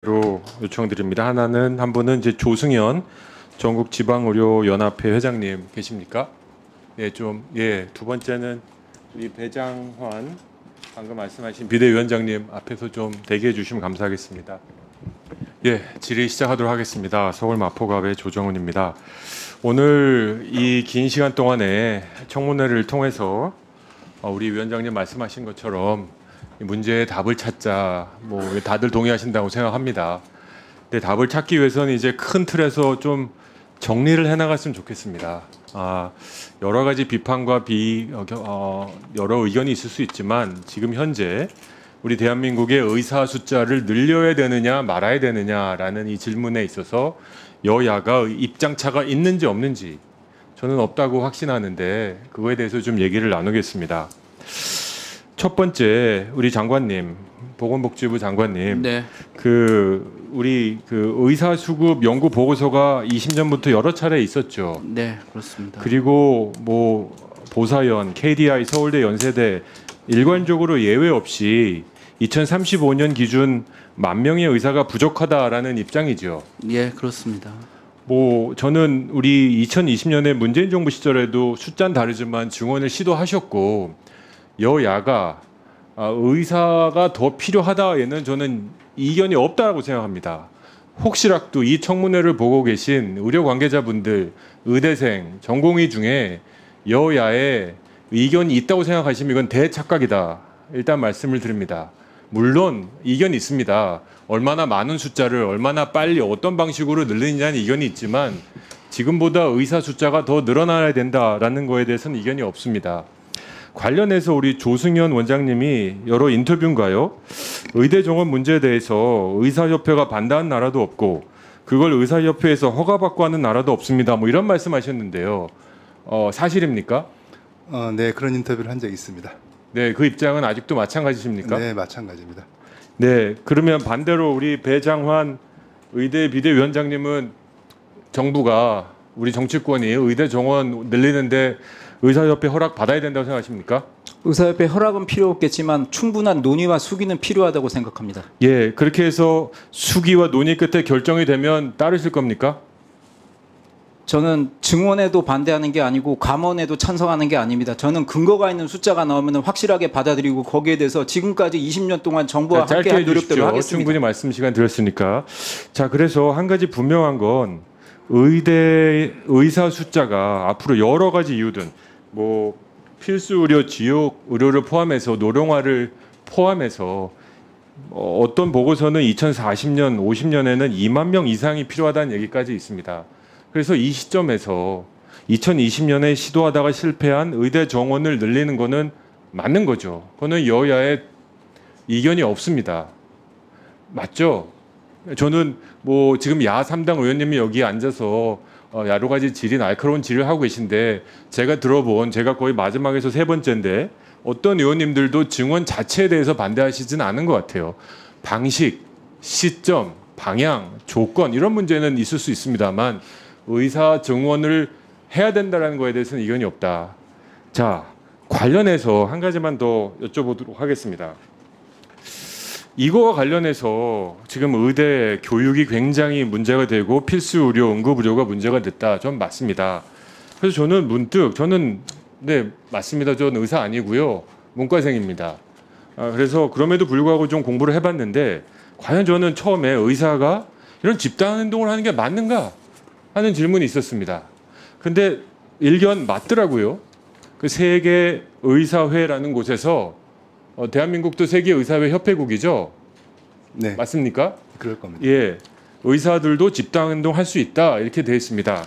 로 요청드립니다. 한 분은 이제 조승현 전국지방의료연합회 회장님 계십니까? 예, 두 번째는 우리 배장환 방금 말씀하신 비대위원장님 앞에서 좀 대기해 주시면 감사하겠습니다. 예, 질의 시작하도록 하겠습니다. 서울 마포갑의 조정훈입니다. 오늘 이 긴 시간 동안에 청문회를 통해서 우리 위원장님 말씀하신 것처럼 이 문제의 답을 찾자, 다들 동의하신다고 생각합니다. 근데 답을 찾기 위해서는 이제 큰 틀에서 좀 정리를 해나갔으면 좋겠습니다. 여러 가지 비판과 여러 의견이 있을 수 있지만 지금 현재 우리 대한민국의 의사 숫자를 늘려야 되느냐 말아야 되느냐라는 이 질문에 있어서 여야가 입장차가 있는지 없는지 저는 없다고 확신하는데 그거에 대해서 좀 얘기를 나누겠습니다. 첫 번째 우리 장관님, 보건복지부 장관님, 네. 우리 의사 수급 연구 보고서가 20년부터 여러 차례 있었죠. 네, 그렇습니다. 그리고 보사연, KDI, 서울대, 연세대 일관적으로 예외 없이 2035년 기준 10,000명의 의사가 부족하다라는 입장이죠. 예, 그렇습니다. 저는 우리 2020년에 문재인 정부 시절에도 숫자는 다르지만 증원을 시도하셨고 여야가 의사가 더 필요하다에는 저는 이견이 없다고 생각합니다. 혹시라도 이 청문회를 보고 계신 의료 관계자분들, 의대생, 전공의 중에 여야에 의견이 있다고 생각하시면 이건 대착각이다. 일단 말씀을 드립니다. 물론 이견이 있습니다. 얼마나 많은 숫자를 얼마나 빨리 어떤 방식으로 늘리느냐는 이견이 있지만 지금보다 의사 숫자가 더 늘어나야 된다라는 거에 대해서는 이견이 없습니다. 관련해서 우리 조승현 원장님이 여러 인터뷰인가요? 의대 정원 문제에 대해서 의사협회가 반대하는 나라도 없고 그걸 의사협회에서 허가받고 하는 나라도 없습니다. 이런 말씀하셨는데요. 사실입니까? 네, 그런 인터뷰를 한 적이 있습니다. 네, 그 입장은 아직도 마찬가지십니까? 네, 마찬가지입니다. 네, 그러면 반대로 우리 배장환 의대 비대위원장님은 정부가 우리 정치권이 의대 정원 늘리는데 의사협회 허락 받아야 된다고 생각하십니까? 의사협회 허락은 필요 없겠지만 충분한 논의와 수기는 필요하다고 생각합니다. 예, 그렇게 해서 수기와 논의 끝에 결정이 되면 따르실 겁니까? 저는 증원에도 반대하는 게 아니고 감원에도 찬성하는 게 아닙니다. 저는 근거가 있는 숫자가 나오면 확실하게 받아들이고 거기에 대해서 지금까지 20년 동안 정부와 함께한 노력대로 하겠습니다. 충분히 말씀 시간 드렸으니까. 자, 그래서 한 가지 분명한 건 의사 숫자가 앞으로 여러 가지 이유든 필수 의료, 지역 의료를 포함해서 노령화를 포함해서 어떤 보고서는 2040년, 50년에는 2만 명 이상이 필요하다는 얘기까지 있습니다. 그래서 이 시점에서 2020년에 시도하다가 실패한 의대 정원을 늘리는 거는 맞는 거죠. 그거는 여야의 이견이 없습니다. 맞죠? 저는 지금 야 3당 의원님이 여기 앉아서 여러 가지 날카로운 질의를 하고 계신데 제가 거의 마지막에서 세 번째인데 어떤 의원님들도 증원 자체에 대해서 반대하시지는 않은 것 같아요. 방식, 시점, 방향, 조건 이런 문제는 있을 수 있습니다만 의사 증원을 해야 된다는 거에 대해서는 이견이 없다. 자, 관련해서 한 가지만 더 여쭤보도록 하겠습니다. 이거와 관련해서 지금 의대 교육이 굉장히 문제가 되고 필수 의료, 응급 의료가 문제가 됐다. 전 맞습니다. 그래서 저는 네, 맞습니다. 저는 의사 아니고요. 문과생입니다. 그래서 그럼에도 불구하고 좀 공부를 해봤는데 과연 저는 처음에 의사가 이런 집단 행동을 하는 게 맞는가 하는 질문이 있었습니다. 근데 일견 맞더라고요. 그 세계 의사회라는 곳에서 대한민국도 세계 의사회 협회국이죠. 네, 맞습니까? 그럴 겁니다. 예, 의사들도 집단 행동 할 수 있다 이렇게 되어 있습니다.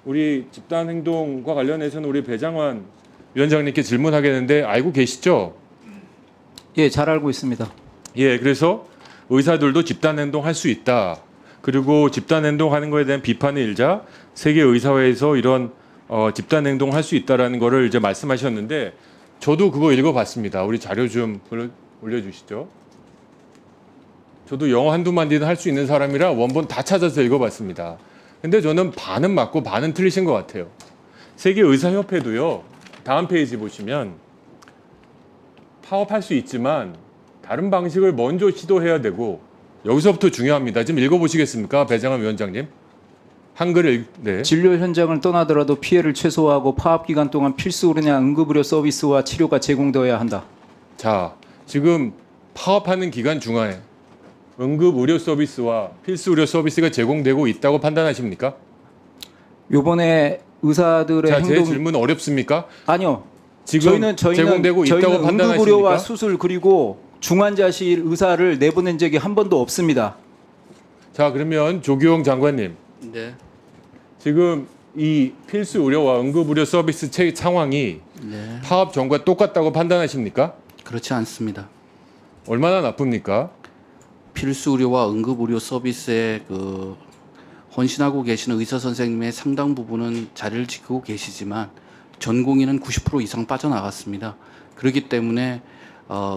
우리 집단 행동과 관련해서는 우리 배장환 위원장님께 질문하겠는데 알고 계시죠? 예, 잘 알고 있습니다. 예, 그래서 의사들도 집단 행동 할 수 있다. 그리고 집단 행동하는 거에 대한 비판을 일자 세계 의사회에서 이런 집단 행동 할 수 있다라는 거를 이제 말씀하셨는데 저도 그거 읽어봤습니다. 우리 자료 좀 올려주시죠. 저도 영어 한두 마디는 할 수 있는 사람이라 원본 다 찾아서 읽어봤습니다. 근데 저는 반은 맞고 반은 틀리신 것 같아요. 세계의사협회도요. 다음 페이지 보시면 파업할 수 있지만 다른 방식을 먼저 시도해야 되고 여기서부터 중요합니다. 지금 읽어보시겠습니까, 배장한 위원장님? 한글을 네. 진료 현장을 떠나더라도 피해를 최소화하고 파업 기간 동안 필수 의료나 응급의료 서비스와 치료가 제공되어야 한다. 자, 지금 파업하는 기간 중에 응급 의료 서비스와 필수 의료 서비스가 제공되고 있다고 판단하십니까? 요번에 의사들의 자, 제 행동 질문 어렵습니까? 아니요. 지금 제공되고 있다고 응급의료와 판단하십니까? 수술 그리고 중환자실 의사를 내보낸 적이 한 번도 없습니다. 자, 그러면 조규영 장관님, 네. 지금 이 필수 의료와 응급 의료 서비스 상황이 네. 파업 전과 똑같다고 판단하십니까? 그렇지 않습니다. 얼마나 나쁩니까? 필수 의료와 응급 의료 서비스에 헌신하고 계시는 의사 선생님의 상당 부분은 자리를 지키고 계시지만 전공인은 90% 이상 빠져나갔습니다. 그렇기 때문에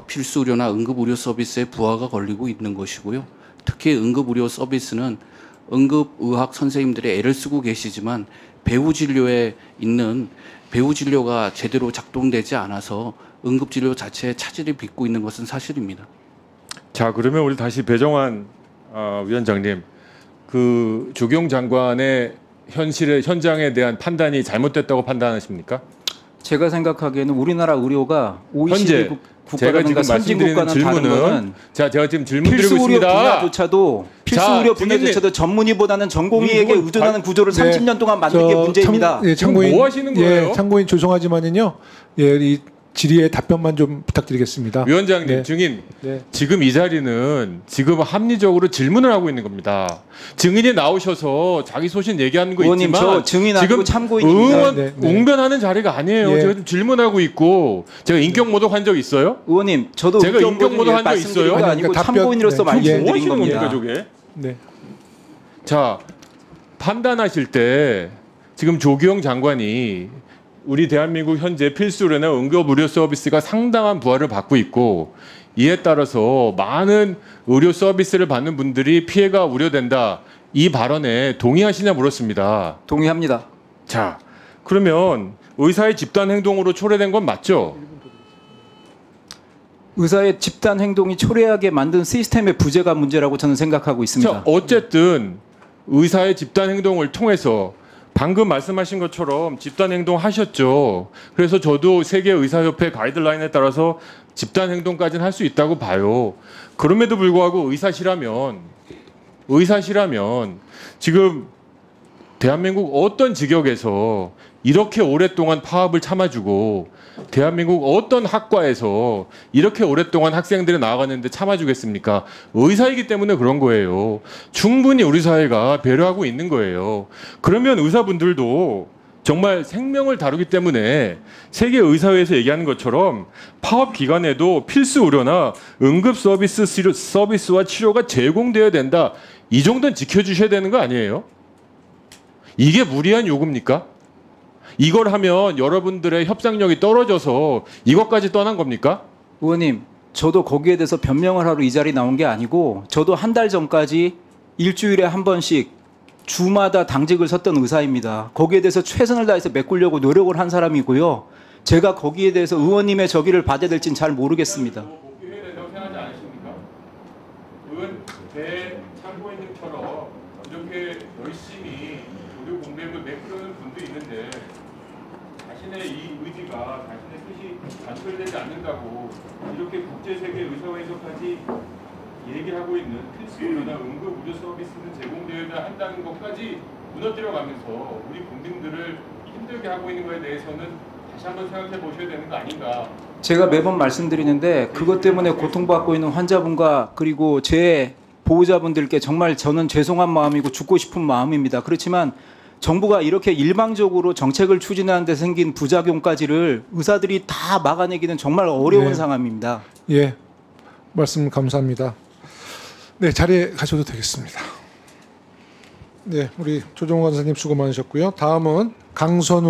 필수 의료나 응급 의료 서비스에 부하가 걸리고 있는 것이고요. 특히 응급 의료 서비스는 응급의학 선생님들이 애를 쓰고 계시지만 배후 진료에 있는 배후 진료가 제대로 작동되지 않아서 응급 진료 자체에 차질이 빚고 있는 것은 사실입니다. 자, 그러면 우리 다시 배정환 위원장님, 그 조경 장관의 현장에 대한 판단이 잘못됐다고 판단하십니까? 제가 생각하기에는 우리나라 의료가 OECD 제가 지금 국가라든가 선진 말씀드리는 국가는 다른 거는 질문은 제가 지금 질문 드리고 필수 의료 있습니다. 분야조차도 필수 자, 의료 증인님. 분야조차도 전문의보다는 전공의에게 이건 의존하는 구조를 네. 30년 동안 만든 게 문제입니다. 지금 뭐 하시는 거예요? 참고인 죄송하지만은요. 예, 이 질의에 답변만 좀 부탁드리겠습니다. 위원장님, 네. 증인, 네. 지금 이 자리는 지금 합리적으로 질문을 하고 있는 겁니다. 증인이 나오셔서 자기 소신 얘기하는 거 의원님, 있지만 저 증인 아니고 지금 참고인입니다. 의원 네, 네. 웅변하는 자리가 아니에요. 예. 제가 지금 질문하고 있고 제가 인격 모독한 적 있어요? 의원님, 저도 제가 인격 모독한 적 말씀드린 있어요? 게 아니, 아니고 그러니까 참고인으로서 답변, 네. 뭐 말씀드린 하시는 겁니다. 겁니까, 저게? 네. 자, 판단하실 때 지금 조규영 장관이 우리 대한민국 현재 필수 의료나 응급 의료 서비스가 상당한 부활을 받고 있고 이에 따라서 많은 의료 서비스를 받는 분들이 피해가 우려된다. 이 발언에 동의하시냐 물었습니다. 동의합니다. 자, 그러면 의사의 집단 행동으로 초래된 건 맞죠? 의사의 집단 행동이 초래하게 만든 시스템의 부재가 문제라고 저는 생각하고 있습니다. 자, 어쨌든 의사의 집단 행동을 통해서 방금 말씀하신 것처럼 집단 행동 하셨죠. 그래서 저도 세계 의사협회 가이드라인에 따라서 집단 행동까지는 할 수 있다고 봐요. 그럼에도 불구하고 의사시라면 지금 대한민국 어떤 직역에서 이렇게 오랫동안 파업을 참아주고 대한민국 어떤 학과에서 이렇게 오랫동안 학생들이 나아갔는데 참아주겠습니까? 의사이기 때문에 그런 거예요. 충분히 우리 사회가 배려하고 있는 거예요. 그러면 의사분들도 정말 생명을 다루기 때문에 세계의사회에서 얘기하는 것처럼 파업 기간에도 필수 의료나 응급 서비스와 치료가 제공되어야 된다. 이 정도는 지켜주셔야 되는 거 아니에요? 이게 무리한 요구입니까? 이걸 하면 여러분들의 협상력이 떨어져서 이것까지 떠난 겁니까? 의원님, 저도 거기에 대해서 변명을 하러 이 자리 나온 게 아니고 저도 한 달 전까지 일주일에 한 번씩 주마다 당직을 섰던 의사입니다. 거기에 대해서 최선을 다해서 메꾸려고 노력을 한 사람이고요. 제가 거기에 대해서 의원님의 저기를 받아야 될지는 잘 모르겠습니다. 복귀해야 된다고 생각하지 않으십니까? 의원 대참고인님처럼 이렇게 열심히 의료 공백을 메꾸려는 분도 있는데 자신의 이 의지가 자신의 뜻이 단절되지 않는다고 이렇게 국제세계 의사회에서까지 얘기하고 있는 필수 의료나 응급 의료 서비스는 제공되어야 한다는 것까지 무너뜨려가면서 우리 국민들을 힘들게 하고 있는 것에 대해서는 다시 한번 생각해 보셔야 되는 거 아닌가. 제가 매번 말씀드리는데 그것 때문에 고통받고 있는 환자분과 그리고 제 보호자분들께 정말 저는 죄송한 마음이고 죽고 싶은 마음입니다. 그렇지만 정부가 이렇게 일방적으로 정책을 추진하는 데 생긴 부작용까지를 의사들이 다 막아내기는 정말 어려운 네. 상황입니다. 예. 말씀 감사합니다. 네, 자리에 가셔도 되겠습니다. 네, 우리 조정원 선생님 수고 많으셨고요. 다음은 강선우